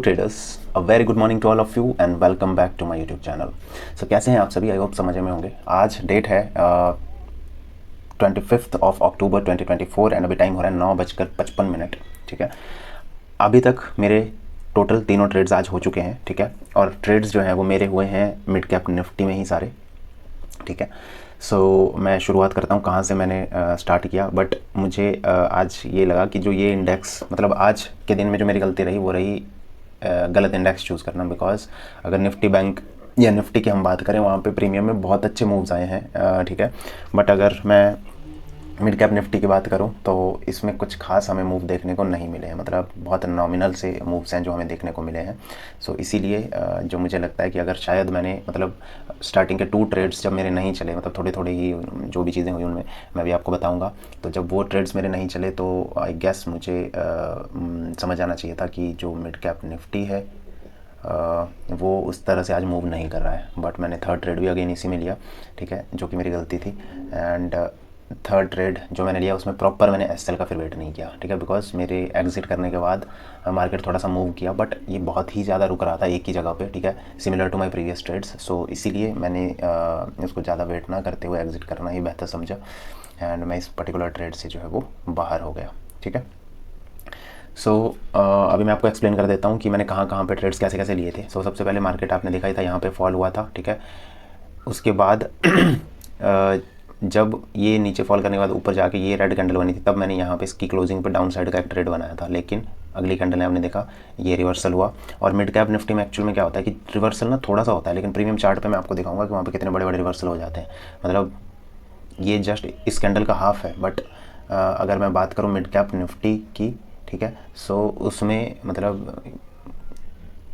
traders, a very good morning to all of you and welcome back to my YouTube channel. So कैसे हैं आप सभी? I hope समझ में होंगे। आज डेट है 25 ऑफ अक्टूबर 2024 एंड अभी टाइम हो रहा है 9:55। ठीक है, अभी तक मेरे टोटल तीनों ट्रेड्स आज हो चुके हैं। ठीक है, और ट्रेड्स जो हैं वो मेरे हुए हैं मिड कैप निफ्टी में ही सारे। ठीक है, सो मैं शुरुआत करता हूँ कहाँ से मैंने स्टार्ट किया। बट मुझे आज ये लगा कि जो ये इंडेक्स, मतलब आज के दिन में जो मेरी गलती रही वो रही गलत इंडेक्स चूज़ करना। बिकॉज अगर निफ्टी बैंक या निफ्टी की हम बात करें, वहाँ पे प्रीमियम में बहुत अच्छे मूव्स आए हैं। ठीक है, बट अगर मैं मिड कैप निफ्टी की बात करूं तो इसमें कुछ खास हमें मूव देखने को नहीं मिले हैं। मतलब बहुत नॉमिनल से मूव्स हैं जो हमें देखने को मिले हैं। सो इसीलिए जो मुझे लगता है कि अगर शायद मैंने मतलब स्टार्टिंग के 2 ट्रेड्स जब मेरे नहीं चले, मतलब थोड़ी थोड़ी ही जो भी चीज़ें हुई उनमें मैं भी आपको बताऊंगा। तो जब वो ट्रेड्स मेरे नहीं चले तो आई गेस मुझे समझ आना चाहिए था कि जो मिड कैप निफ्टी है वो उस तरह से आज मूव नहीं कर रहा है। बट मैंने थर्ड ट्रेड भी अगेन इसी में लिया। ठीक है, जो कि मेरी गलती थी। एंड थर्ड ट्रेड जो मैंने लिया उसमें प्रॉपर मैंने एसएल का फिर वेट नहीं किया। ठीक है, बिकॉज मेरे एग्जिट करने के बाद मार्केट थोड़ा सा मूव किया, बट ये बहुत ही ज़्यादा रुक रहा था एक ही जगह पे। ठीक है, similar to my previous trades. So इसीलिए मैंने इसको ज़्यादा वेट ना करते हुए एग्जिट करना ही बेहतर समझा। एंड मैं इस पर्टिकुलर ट्रेड से जो है वो बाहर हो गया। ठीक है, सो अभी मैं आपको एक्सप्लेन कर देता हूँ कि मैंने कहाँ कहाँ पे ट्रेड्स कैसे कैसे लिए थे। सो सबसे पहले मार्केट आपने देखा ही था, यहाँ पे फॉल हुआ था। ठीक है, उसके बाद जब ये नीचे फॉल करने के बाद ऊपर जाके ये रेड कैंडल बनी थी, तब मैंने यहाँ पे इसकी क्लोजिंग पे डाउन साइड का एक ट्रेड बनाया था। लेकिन अगली कैंडल में आपने देखा ये रिवर्सल हुआ। और मिड कैप निफ्टी में एक्चुअल में क्या होता है कि रिवर्सल ना थोड़ा सा होता है, लेकिन प्रीमियम चार्ट पे मैं आपको दिखाऊंगा कि वहाँ पे कितने बड़े बड़े रिवर्सल हो जाते हैं। मतलब ये जस्ट इस कैंडल का हाफ है। बट अगर मैं बात करूँ मिड कैप निफ्टी की, ठीक है, सो उसमें मतलब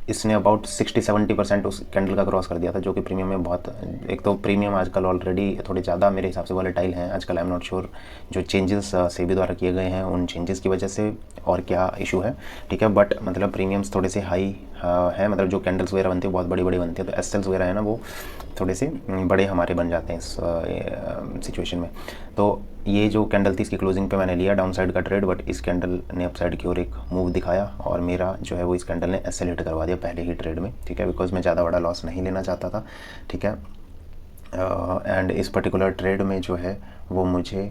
इसने अबाउट 60-70% उस कैंडल का क्रॉस कर दिया था, जो कि प्रीमियम में बहुत, एक तो प्रीमियम आजकल ऑलरेडी थोड़े ज़्यादा मेरे हिसाब से वॉलेटाइल हैं आजकल। आई एम नॉट श्योर जो चेंजेस सेबी द्वारा किए गए हैं उन चेंजेस की वजह से और क्या इशू है। ठीक है, बट मतलब प्रीमियम्स थोड़े से हाई है। मतलब जो कैंडल्स वगैरह बनती है बहुत बड़ी बड़ी बनती है, तो एसएल्स वगैरह है ना वो थोड़े से बड़े हमारे बन जाते हैं इस सिचुएशन में। तो ये जो कैंडल थी इसकी क्लोजिंग पे मैंने लिया डाउन साइड का ट्रेड, बट इस कैंडल ने अपसाइड की ओर एक मूव दिखाया और मेरा जो है वो इस कैंडल ने एसएल हिट करवा दिया पहले ही ट्रेड में। ठीक है, बिकॉज मैं ज़्यादा बड़ा लॉस नहीं लेना चाहता था। ठीक है, एंड इस पर्टिकुलर ट्रेड में जो है वो मुझे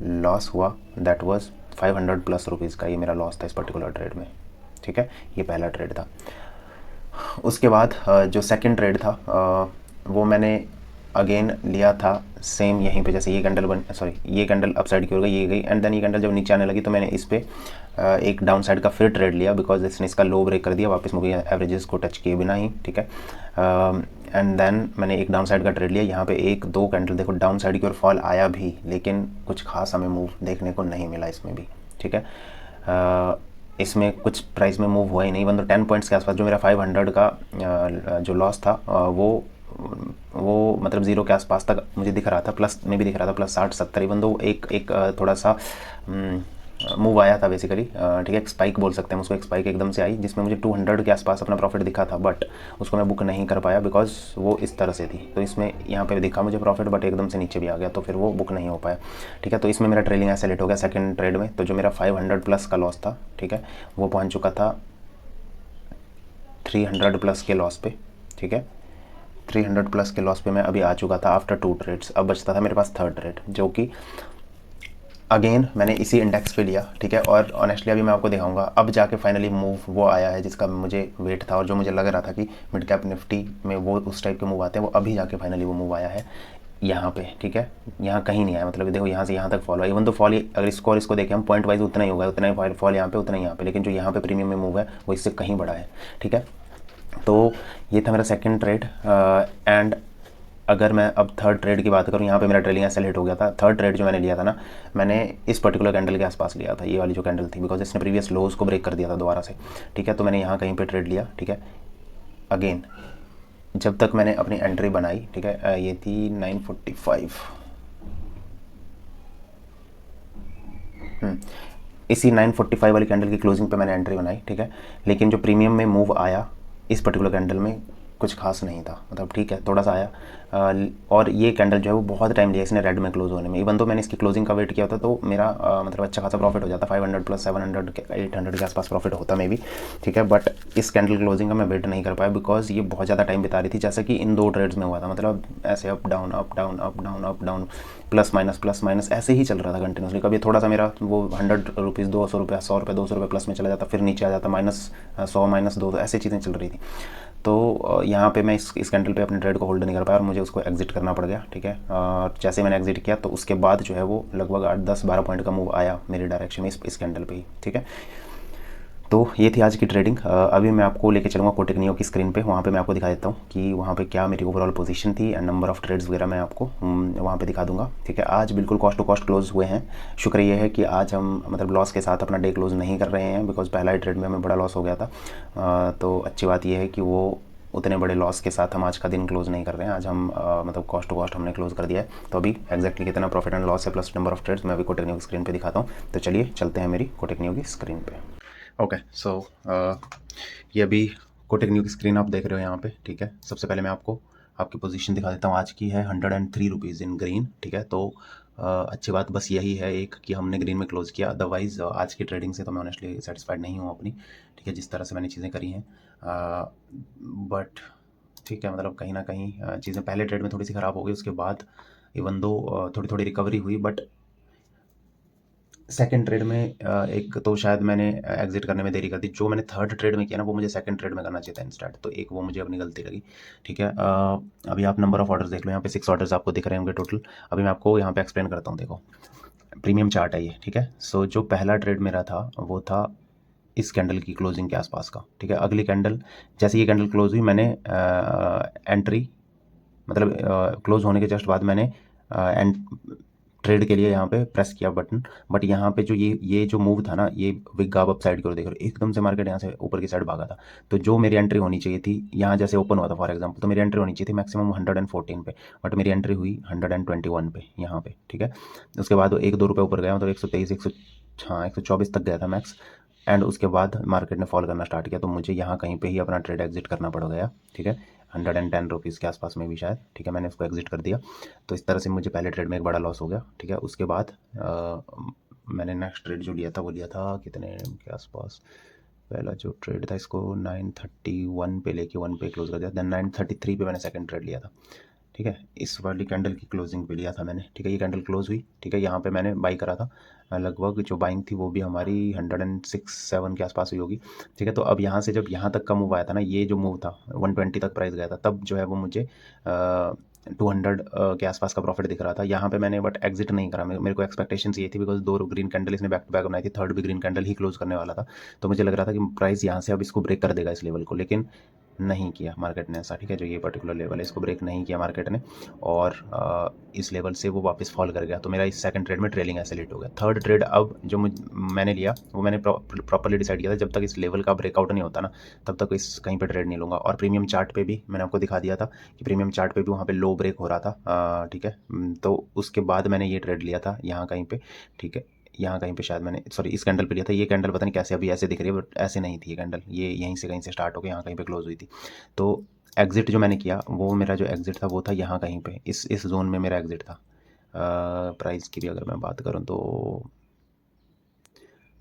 लॉस हुआ, दैट वाज 500+ रुपीज़ का। ये मेरा लॉस था इस पर्टिकुलर ट्रेड में। ठीक है, ये पहला ट्रेड था। उसके बाद जो सेकंड ट्रेड था वो मैंने अगेन लिया था सेम यहीं पे, जैसे ये कैंडल अपसाइड की ओर गई, ये गई, एंड देन ये कैंडल जब नीचे आने लगी तो मैंने इस पे एक डाउन साइड का फिर ट्रेड लिया, बिकॉज इसने इसका लो ब्रेक कर दिया वापस मूविंग एवरेजेस को टच किए बिना ही। ठीक है, एंड देन मैंने एक डाउन साइड का ट्रेड लिया। यहाँ पे 1-2 कैंडल देखो डाउन साइड की ओर फॉल आया भी, लेकिन कुछ खास हमें मूव देखने को नहीं मिला इसमें भी। ठीक है, इसमें कुछ प्राइस में मूव हुआ ही नहीं, मतलब 10 पॉइंट्स के आसपास। जो मेरा 500 का जो लॉस था वो मतलब ज़ीरो के आसपास तक मुझे दिख रहा था, प्लस में भी दिख रहा था, प्लस 60-70। इवन दो एक थोड़ा सा मूव आया था बेसिकली। ठीक है, एक स्पाइक बोल सकते हैं उसको, एक स्पाइक एकदम से आई जिसमें मुझे 200 के आसपास अपना प्रॉफिट दिखा था, बट उसको मैं बुक नहीं कर पाया बिकॉज वो इस तरह से थी। तो इसमें यहाँ पे दिखा मुझे प्रॉफिट, बट एकदम से नीचे भी आ गया, तो फिर वो बुक नहीं हो पाया। ठीक है, तो इसमें मेरा ट्रेलिंग ऐसे लेट हो गया सेकंड ट्रेड में। तो जो मेरा 500+ का लॉस था, ठीक है, वो पहुँच चुका था 300+ के लॉस पे। ठीक है, 300+ के लॉस पे मैं अभी आ चुका था आफ्टर 2 ट्रेड्स। अब बचता था मेरे पास थर्ड ट्रेड, जो कि अगेन मैंने इसी इंडेक्स पे लिया। ठीक है, और ऑनेस्टली अभी मैं आपको दिखाऊंगा अब जाके फाइनली मूव वो आया है जिसका मुझे वेट था, और जो मुझे लग रहा था कि मिड कैप निफ्टी में वो उस टाइप के मूव आते हैं, वो अभी जाके फाइनली वो मूव आया है यहाँ पे। ठीक है, यहाँ कहीं नहीं आया, मतलब देखो यहाँ से यहाँ तक फॉल हुआ। इवन तो फॉल, अगर इसको देखें हम पॉइंट वाइज उतना ही होगा, उतना ही फॉल यहाँ पे, उतना ही यहाँ पे, लेकिन जो यहाँ पे प्रीमियम में मूव है वो इससे कहीं बड़ा है। ठीक है, तो ये था मेरा सेकंड ट्रेड। एंड अगर मैं अब थर्ड ट्रेड की बात करूँ, यहाँ पे मेरा ट्रेलिंग ऐसे हिट हो गया था। थर्ड ट्रेड जो मैंने लिया था ना, मैंने इस पर्टिकुलर कैंडल के आसपास लिया था, ये वाली जो कैंडल थी, बिकॉज इसने प्रीवियस लोज को ब्रेक कर दिया था दोबारा से। ठीक है, तो मैंने यहाँ कहीं पे ट्रेड लिया। ठीक है, अगेन जब तक मैंने अपनी एंट्री बनाई, ठीक है, ये थी 945। इसी 945 वाली कैंडल की क्लोजिंग पे मैंने एंट्री बनाई। ठीक है, लेकिन जो प्रीमियम में मूव आया इस पर्टिकुलर कैंडल में कुछ खास नहीं था, मतलब ठीक है थोड़ा सा आया। और ये कैंडल जो है वो बहुत टाइम लिया इसने रेड में क्लोज होने में। इवन तो मैंने इसकी क्लोजिंग का वेट किया होता तो मेरा मतलब अच्छा खासा प्रॉफिट हो जाता, 500 प्लस 700 800 के आसपास प्रॉफिट होता मे भी, ठीक है। बट इस कैंडल क्लोजिंग का मैं वेट नहीं कर पाया बिकॉज ये बहुत ज़्यादा टाइम बिता रही थी, जैसे कि इन 2 ट्रेड्स में हुआ था। मतलब ऐसे up down up down up down up down, plus minus ऐसे ही चल रहा था कंटिन्यूसली। कभी थोड़ा सा मेरा वो 100 रुपीज़ 200 रुपये 100 रुपये 200 रुपये प्लस में चला जाता, फिर नीचे आ जाता -100 -200, ऐसी चीज़ें चल रही थी। तो यहाँ पे मैं इस कैंडल पे अपने ट्रेड को होल्ड नहीं कर पाया और मुझे उसको एग्जिट करना पड़ गया, ठीक है। और जैसे मैंने एग्जिट किया तो उसके बाद जो है वो लगभग 8-10-12 पॉइंट का मूव आया मेरी डायरेक्शन में इस कैंडल पे ही, ठीक है। तो ये थी आज की ट्रेडिंग। अभी मैं आपको लेके चलूँगा कोटक नियो की स्क्रीन पे, वहाँ पे मैं आपको दिखा देता हूँ कि वहाँ पे क्या मेरी ओवरऑल पोजीशन थी एंड नंबर ऑफ ट्रेड्स वगैरह मैं आपको वहाँ पे दिखा दूंगा, ठीक है। आज बिल्कुल कॉस्ट टू कॉस्ट क्लोज हुए हैं। शुक्र ये है कि आज हम मतलब लॉस के साथ अपना डे क्लोज नहीं कर रहे हैं, बिकॉज पहला ही ट्रेड में हमें बड़ा लॉस हो गया था। तो अच्छी बात यह है कि वो उतने बड़े लॉस के साथ हम आज का दिन क्लोज नहीं कर रहे हैं। आज हम मतलब कॉस्ट टू कॉस्ट हमने क्लोज कर दिया है। तो अभी एक्जैक्टली कितना प्रॉफिट एंड लॉस है प्लस नंबर ऑफ ट्रेड्स मैं अभी कोटक नियो की स्क्रीन पे दिखाता हूँ। तो चलिए चलते हैं मेरी कोटक नियो की स्क्रीन पे। ओके सो ये अभी कोटक नियो की स्क्रीन आप देख रहे हो यहाँ पे, ठीक है। सबसे पहले मैं आपको आपकी पोजीशन दिखा देता हूँ। आज की है 103 रुपीज़ इन ग्रीन, ठीक है। तो अच्छी बात बस यही है एक कि हमने ग्रीन में क्लोज किया, अदरवाइज़ आज की ट्रेडिंग से तो मैं ऑनेस्टली सेटिस्फाइड नहीं हूँ अपनी, ठीक है, जिस तरह से मैंने चीज़ें करी हैं। बट ठीक है, मतलब कहीं ना कहीं चीज़ें पहले ट्रेड में थोड़ी सी ख़राब हो गई, उसके बाद इवन दो थोड़ी थोड़ी रिकवरी हुई, बट सेकंड ट्रेड में एक तो शायद मैंने एग्जिट करने में देरी कर दी। जो मैंने थर्ड ट्रेड में किया ना वो मुझे सेकंड ट्रेड में करना चाहिए था इंस्टेड, तो एक वो मुझे अपनी गलती लगी, ठीक है। अभी आप नंबर ऑफ ऑर्डर्स देख लो, यहाँ पे 6 ऑर्डर्स आपको दिख रहे होंगे टोटल। अभी मैं आपको यहाँ पे एक्सप्लेन करता हूँ, देखो प्रीमियम चार्ट है ये, ठीक है। सो जो पहला ट्रेड मेरा था वो था इस कैंडल की क्लोजिंग के आसपास का, ठीक है। अगली कैंडल जैसे ये कैंडल क्लोज हुई मैंने एंट्री मतलब क्लोज होने के जस्ट बाद मैंने ट्रेड के लिए यहाँ पे प्रेस किया बटन। बट यहाँ पे जो ये जो मूव था ना, ये बिग गैप अप साइड की ओर देख रहे हो, एकदम से मार्केट यहाँ से ऊपर की साइड भागा था। तो जो मेरी एंट्री होनी चाहिए थी, यहाँ जैसे ओपन हुआ था फॉर एग्जांपल, तो मेरी एंट्री होनी चाहिए थी मैक्सिमम 114 पे, बट मेरी एंट्री हुई 121 पे यहाँ पे, ठीक है। उसके बाद 1-2 रुपये ऊपर गया, मतलब 124 तक गया था मैक्स। एंड उसके बाद मार्केट ने फॉल करना स्टार्ट किया, तो मुझे यहाँ कहीं पे ही अपना ट्रेड एग्जिट करना पड़ गया, ठीक है। 110 रुपीज़ के आसपास में भी शायद, ठीक है, मैंने उसको एग्जिट कर दिया। तो इस तरह से मुझे पहले ट्रेड में एक बड़ा लॉस हो गया, ठीक है। उसके बाद मैंने नेक्स्ट ट्रेड जो लिया था वो लिया था कितने के आसपास, पहला जो ट्रेड था इसको 931 पे लेके 1 पे क्लोज कर दिया, देन 933 पे मैंने सेकंड ट्रेड लिया था, ठीक है। इस वाली कैंडल की क्लोजिंग पे लिया था मैंने, ठीक है। ये कैंडल क्लोज हुई, ठीक है, यहाँ पे मैंने बाई करा था। लगभग जो बाइंग थी वो भी हमारी 106-107 के आसपास हुई होगी, ठीक है। तो अब यहाँ से जब यहाँ तक का मूव आया था ना, ये जो मूव था 120 तक प्राइस गया था, तब जो है वो मुझे 200 के आसपास का प्रॉफिट दिख रहा था। यहाँ पे मैंने बट एग्जिट नहीं करा, मेरे को एक्सपेक्टेशंस ये थी बिकॉज 2 ग्रीन कैंडल इसने बैक टू बैक बनाई थी, थर्ड भी ग्रीन कैंडल ही क्लोज करने वाला था। तो मुझे लग रहा था कि प्राइस यहाँ से अब इसको ब्रेक कर देगा इस लेवल को, लेकिन नहीं किया मार्केट ने ऐसा, ठीक है। जो ये पर्टिकुलर लेवल है इसको ब्रेक नहीं किया मार्केट ने, और इस लेवल से वो वापस फॉल कर गया। तो मेरा इस सेकंड ट्रेड में ट्रेलिंग एसेलेट हो गया। थर्ड ट्रेड अब जो मैंने लिया वो मैंने प्रॉपर्ली डिसाइड किया था, जब तक इस लेवल का ब्रेकआउट नहीं होता ना तब तक इस कहीं पर ट्रेड नहीं लूँगा। और प्रीमियम चार्ट पे भी मैंने आपको दिखा दिया था कि प्रीमियम चार्ट पे भी वहाँ पे लो ब्रेक हो रहा था, ठीक है। तो उसके बाद मैंने ये ट्रेड लिया था यहाँ कहीं पे, ठीक है। यहाँ कहीं पे शायद मैंने सॉरी इस कैंडल पे लिया था। ये कैंडल पता नहीं कैसे अभी ऐसे दिख रही है, बट ऐसे नहीं थी ये कैंडल, ये यहीं से कहीं से स्टार्ट होकर यहाँ कहीं पे क्लोज हुई थी। तो एग्जिट जो मैंने किया वो मेरा जो एग्जिट था वो था यहाँ कहीं पे, इस जोन में मेरा एग्जिट था। प्राइस की भी अगर मैं बात करूँ तो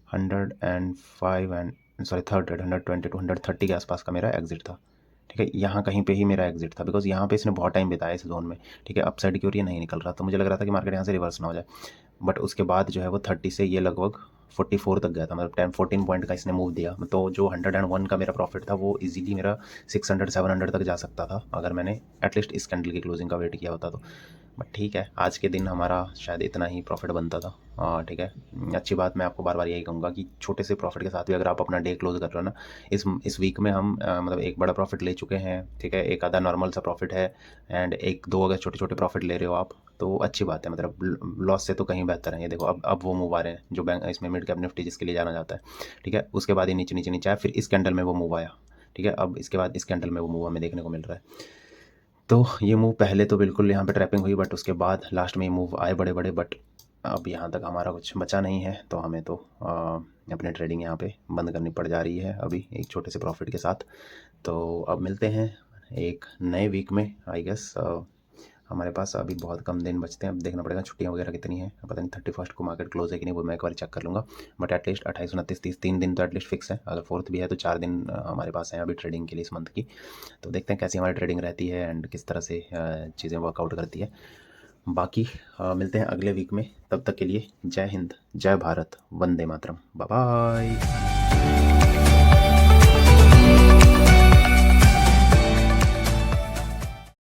105 and sorry third trade 120 to 130 के आसपास का मेरा एग्जिट था, ठीक है। यहाँ कहीं पे ही मेरा एग्जिट था बिकॉज यहाँ पे इसने बहुत टाइम बिताया इस जोन में, ठीक है। अपसाइड की ओर ये नहीं निकल रहा, तो मुझे लग रहा था कि मार्केट यहाँ से रिवर्स ना हो जाए। बट उसके बाद जो है वो 30 से ये लगभग 44 तक गया था, मतलब 10-14 पॉइंट का इसने मूव दिया। तो जो 101 का मेरा प्रॉफिट था वो इजीली मेरा 600-700 तक जा सकता था अगर मैंने एटलीस्ट इस कैंडल की क्लोजिंग का वेट किया होता तो। बट ठीक है, आज के दिन हमारा शायद इतना ही प्रॉफिट बनता था, ठीक है। अच्छी बात मैं आपको बार बार यही कहूँगा कि छोटे से प्रॉफिट के साथ भी अगर आप अपना डे क्लोज कर रहे हो ना, इस वीक में हम मतलब एक बड़ा प्रॉफिट ले चुके हैं, ठीक है। एक आधा नॉर्मल सा प्रॉफिट है एंड 1-2 अगर छोटे छोटे प्रॉफिट ले रहे हो आप तो अच्छी बात है, मतलब लॉस से तो कहीं बेहतर है। ये देखो अब वो मूव आ रहे हैं जो बैंक इसमें मिड कैप निफ्टी जिसके लिए जाना जाता है, ठीक है। उसके बाद ये नीचे नीचे नीचे आया, फिर इस कैंडल में वो मूव आया, ठीक है। अब इसके बाद इस कैंडल में वो मूव हमें देखने को मिल रहा है। तो ये मूव पहले तो बिल्कुल यहाँ पे ट्रैपिंग हुई, बट उसके बाद लास्ट में ये मूव आए बड़े बड़े, बट अब यहाँ तक हमारा कुछ बचा नहीं है, तो हमें तो अपनी ट्रेडिंग यहाँ पे बंद करनी पड़ जा रही है अभी एक छोटे से प्रॉफिट के साथ। तो अब मिलते हैं एक नए वीक में आई गेस। हमारे पास अभी बहुत कम दिन बचते हैं, अब देखना पड़ेगा छुट्टियां वगैरह कितनी हैं, पता नहीं 31 को मार्केट क्लोज है कि नहीं, वो मैं एक बार चेक कर लूँगा। बट एटलीस्ट 28, 29, 30 3 दिन तो एटलीस्ट फिक्स है। अगर 4th भी है तो 4 दिन हमारे पास हैं अभी ट्रेडिंग के लिए इस मंथ की। तो देखते हैं कैसी हमारी ट्रेडिंग रहती है एंड किस तरह से चीज़ें वर्कआउट करती है। बाकी मिलते हैं अगले वीक में, तब तक के लिए जय हिंद, जय भारत, वंदे मातरम, बाय बाय।